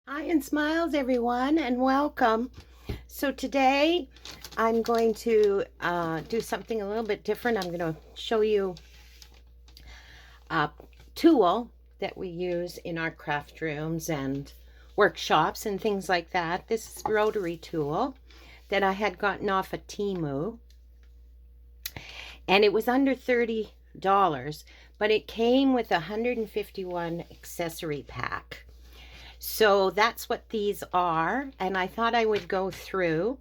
Hi and smiles, everyone, and welcome. So today I'm going to do something a little bit different. I'm going to show you a tool that we use in our craft rooms and workshops and things like that. This is Rotary Tool that I had gotten off of Temu, and it was under $30, but it came with a 151 accessory pack. So that's what these are, and I thought I would go through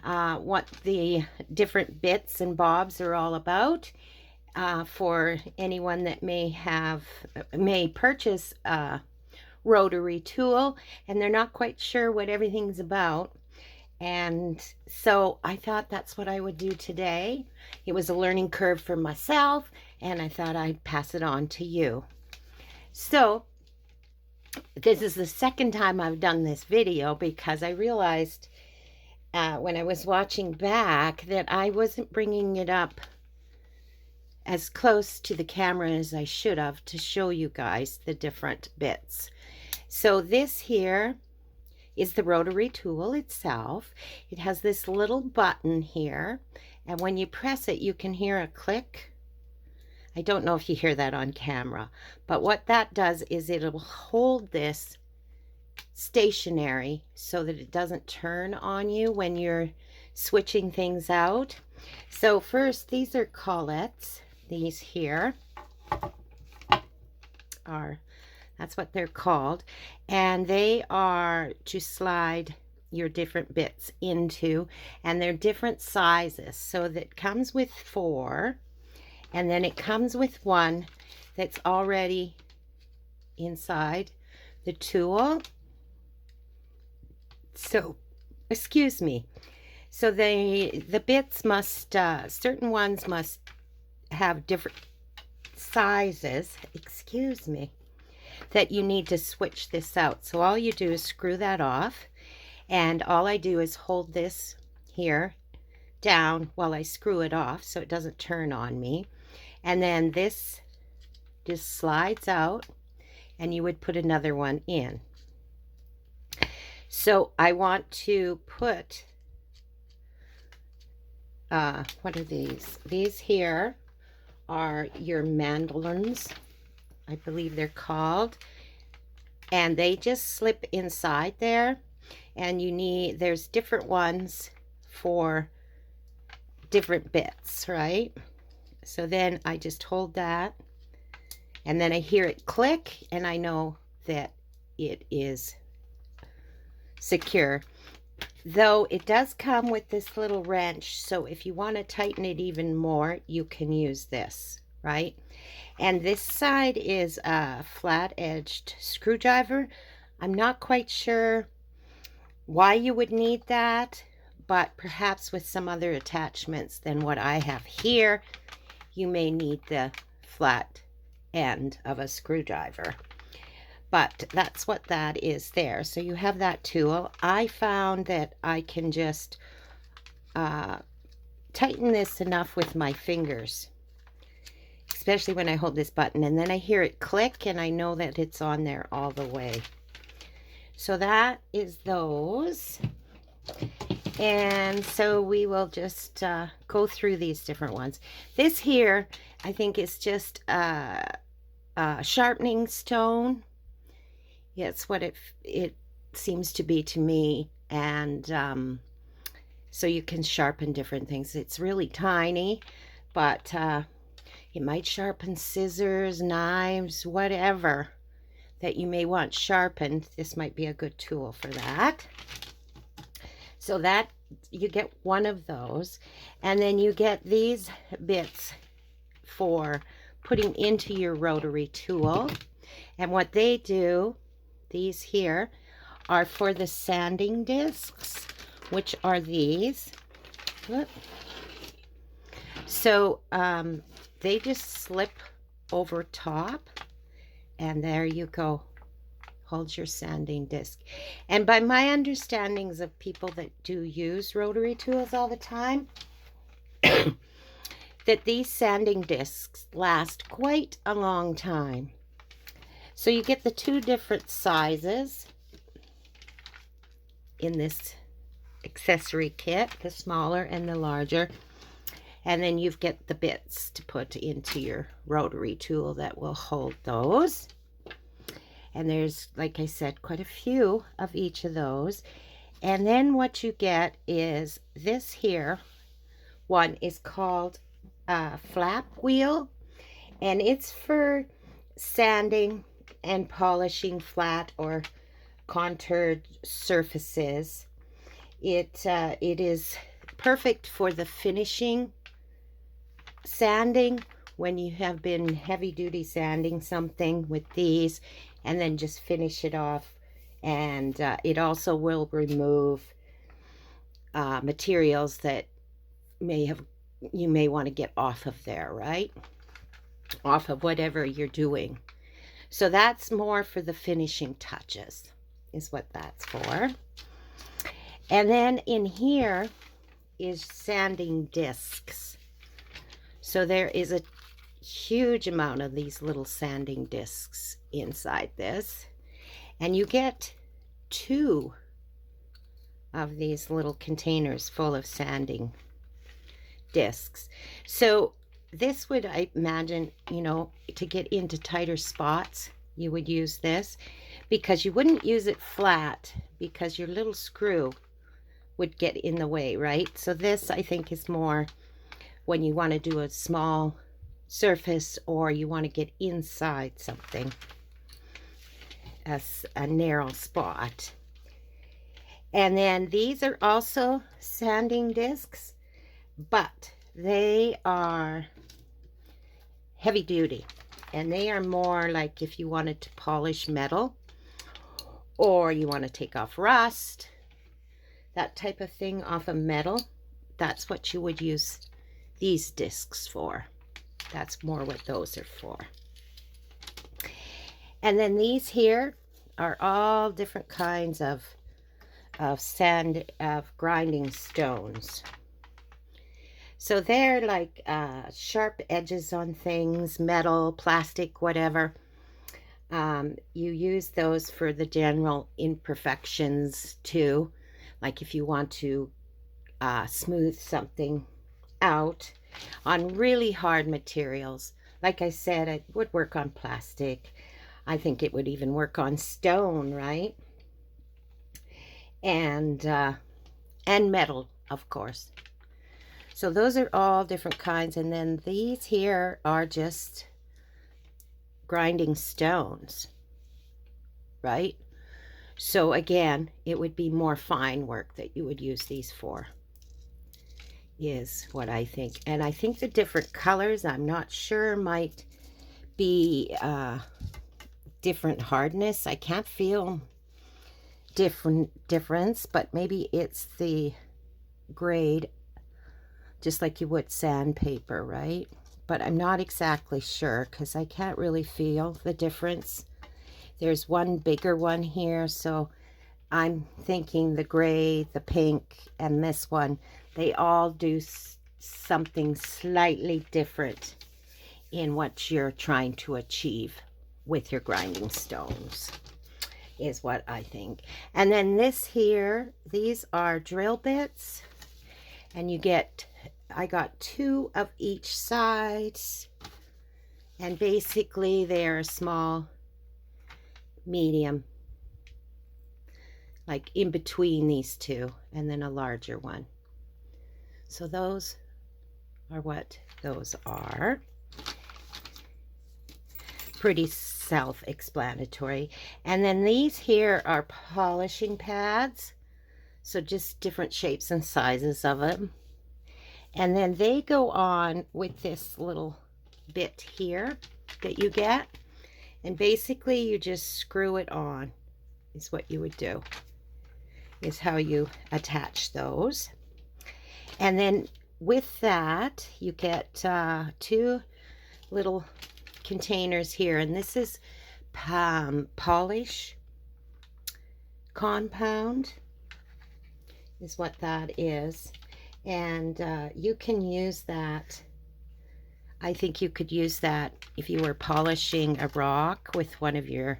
what the different bits and bobs are all about for anyone that may purchase a rotary tool and they're not quite sure what everything's about. And so I thought that's what I would do today. It was a learning curve for myself, and I thought I'd pass it on to you. So this is the second time I've done this video because I realized when I was watching back that I wasn't bringing it up as close to the camera as I should have to show you guys the different bits. So this here is the rotary tool itself. It has this little button here, and when you press it you can hear a click. I don't know if you hear that on camera, but what that does is it'll hold this stationary so that it doesn't turn on you when you're switching things out. So first, these are collets. These here that's what they're called, and they are to slide your different bits into, and they're different sizes. So that comes with 4, and then it comes with one that's already inside the tool. So, excuse me. So the bits must, certain ones must have different sizes, excuse me, that you need to switch this out. So all you do is screw that off, and all I do is hold this here down while I screw it off so it doesn't turn on me. And then this just slides out, and you would put another one in. So I want to put, what are these? These here are your mandolins, I believe they're called. And they just slip inside there. And there's different ones for different bits, right? So then I just hold that, and then I hear it click, and I know that it is secure. Though it does come with this little wrench, so if you want to tighten it even more, you can use this, right? And this side is a flat-edged screwdriver. I'm not quite sure why you would need that, but perhaps with some other attachments than what I have here, you may need the flat end of a screwdriver. But that's what that is there. So you have that tool. I found that I can just tighten this enough with my fingers, especially when I hold this button, and then I hear it click, and I know that it's on there all the way. So that is those. And so we will just go through these different ones. This here, I think, is just a sharpening stone. It's what it seems to be to me. And so you can sharpen different things. It's really tiny, but it might sharpen scissors, knives, whatever that you may want sharpened. This might be a good tool for that. So that you get one of those, and then you get these bits for putting into your rotary tool. And what they do, these here, are for the sanding discs, which are these. Look. So they just slip over top, and there you go. Hold your sanding disc. And by my understandings of people that do use rotary tools all the time, that these sanding discs last quite a long time. So you get the two different sizes. in this accessory kit, the smaller and the larger. And then you've got the bits to put into your rotary tool that will hold those. And there's, like I said, quite a few of each of those. And then what you get is this here one is called a flap wheel, and it's for sanding and polishing flat or contoured surfaces. It is perfect for the finishing sanding when you have been heavy duty sanding something with these, and then just finish it off. And it also will remove materials that you may want to get off of there, right? Off of whatever you're doing. So that's more for the finishing touches, is what that's for. And then in here is sanding discs. So there is a huge amount of these little sanding discs inside this. And you get 2 of these little containers full of sanding discs. So this would, I imagine, you know, to get into tighter spots, you would use this, because you wouldn't use it flat because your little screw would get in the way, right? So this, I think, is more when you want to do a small surface or you want to get inside something, as a narrow spot. And then these are also sanding discs, but they are heavy duty, and they are more like if you wanted to polish metal or you want to take off rust, that type of thing off of metal. That's what you would use these discs for. That's more what those are for. And then these here are all different kinds of grinding stones. So they're like sharp edges on things, metal, plastic, whatever. You use those for the general imperfections too. Like if you want to smooth something out on really hard materials. Like I said, it would work on plastic. I think it would even work on stone, right? And metal, of course. So those are all different kinds. And then these here are just grinding stones, right? So again, it would be more fine work that you would use these for, is what I think. And I think the different colors, I'm not sure, might be different hardness. I can't feel difference, but maybe it's the grade, just like you would sandpaper, right? But I'm not exactly sure because I can't really feel the difference. There's one bigger one here, so I'm thinking the gray, the pink, and this one, they all do something slightly different in what you're trying to achieve with your grinding stones, is what I think. And then this here, these are drill bits, and you get, I got 2 of each side, and basically they're small, medium, like in between these 2, and then a larger one. So those are what those are. Pretty self-explanatory. And then these here are polishing pads, so just different shapes and sizes of them. And then they go on with this little bit here that you get, and basically you just screw it on, is what you would do, is how you attach those. And then with that you get 2 little containers here, and this is polish compound, is what that is. And you can use that, I think you could use that if you were polishing a rock with one of your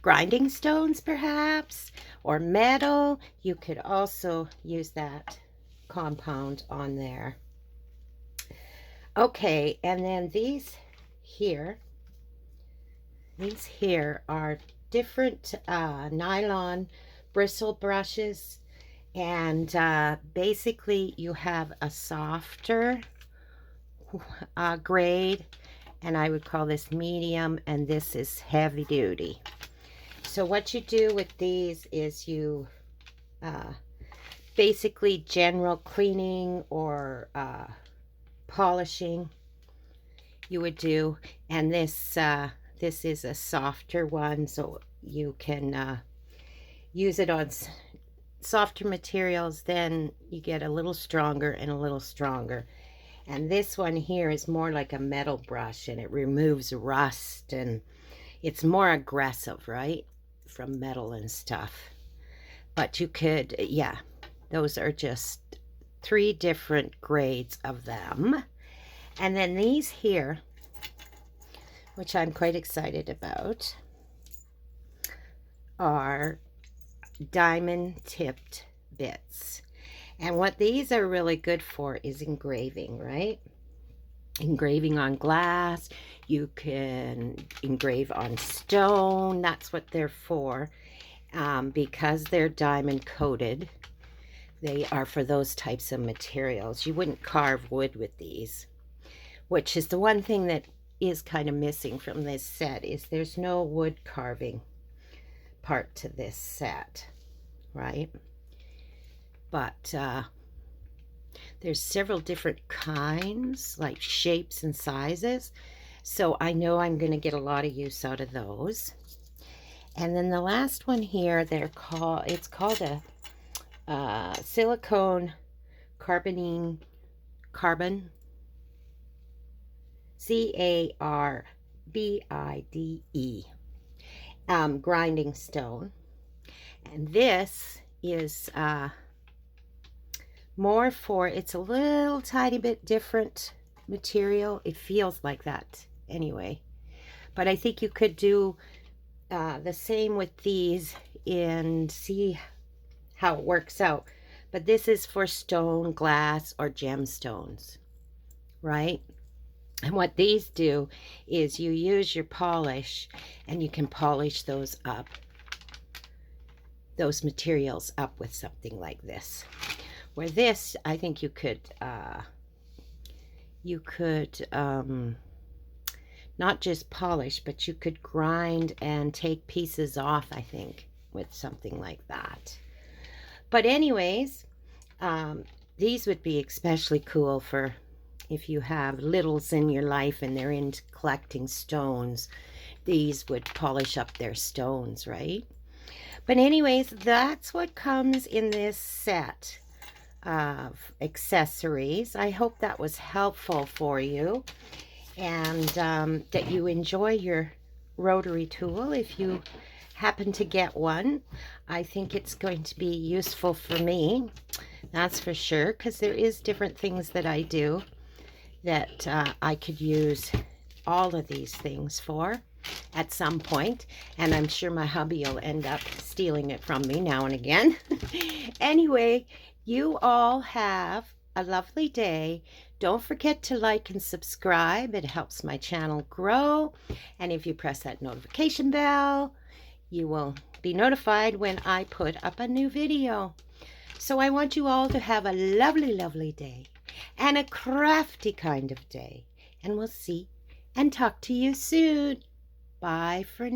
grinding stones perhaps, or metal. You could also use that compound on there. Okay, and then these here are different nylon bristle brushes, and basically you have a softer grade, and I would call this medium, and this is heavy duty. So what you do with these is you basically general cleaning or polishing you would do, and this is a softer one, so you can use it on softer materials. Then you get a little stronger and a little stronger. And this one here is more like a metal brush, and it removes rust, and it's more aggressive, right, from metal and stuff. But you could, yeah, those are just 3 different grades of them. And then these here, which I'm quite excited about, are diamond tipped bits. And what these are really good for is engraving, right? Engraving on glass. You can engrave on stone. That's what they're for. Because they're diamond coated, they are for those types of materials. You wouldn't carve wood with these, which is the one thing that is kind of missing from this set, is there's no wood carving part to this set, right? But there's several different kinds, like shapes and sizes, so I know I'm going to get a lot of use out of those. And then the last one here, it's called a silicone carbon C-A-R-B-I-D-E grinding stone. And this is more for, it's a little tiny bit different material. It feels like that anyway. But I think you could do the same with these and see how it works out. But this is for stone, glass, or gemstones, right? And what these do is you use your polish, and you can polish those up, those materials up with something like this. Where this, I think you could not just polish, but you could grind and take pieces off, I think, with something like that. But anyways, these would be especially cool for if you have littles in your life and they're into collecting stones. These would polish up their stones, right? But anyways, that's what comes in this set of accessories. I hope that was helpful for you, and that you enjoy your rotary tool if you happen to get one. I think it's going to be useful for me, that's for sure, because there is different things that I do that I could use all of these things for at some point, and I'm sure my hubby will end up stealing it from me now and again. Anyway, you all have a lovely day. Don't forget to like and subscribe. It helps my channel grow, and if you press that notification bell, you will be notified when I put up a new video. So I want you all to have a lovely, lovely day, and a crafty kind of day, and we'll see and talk to you soon. Bye for now.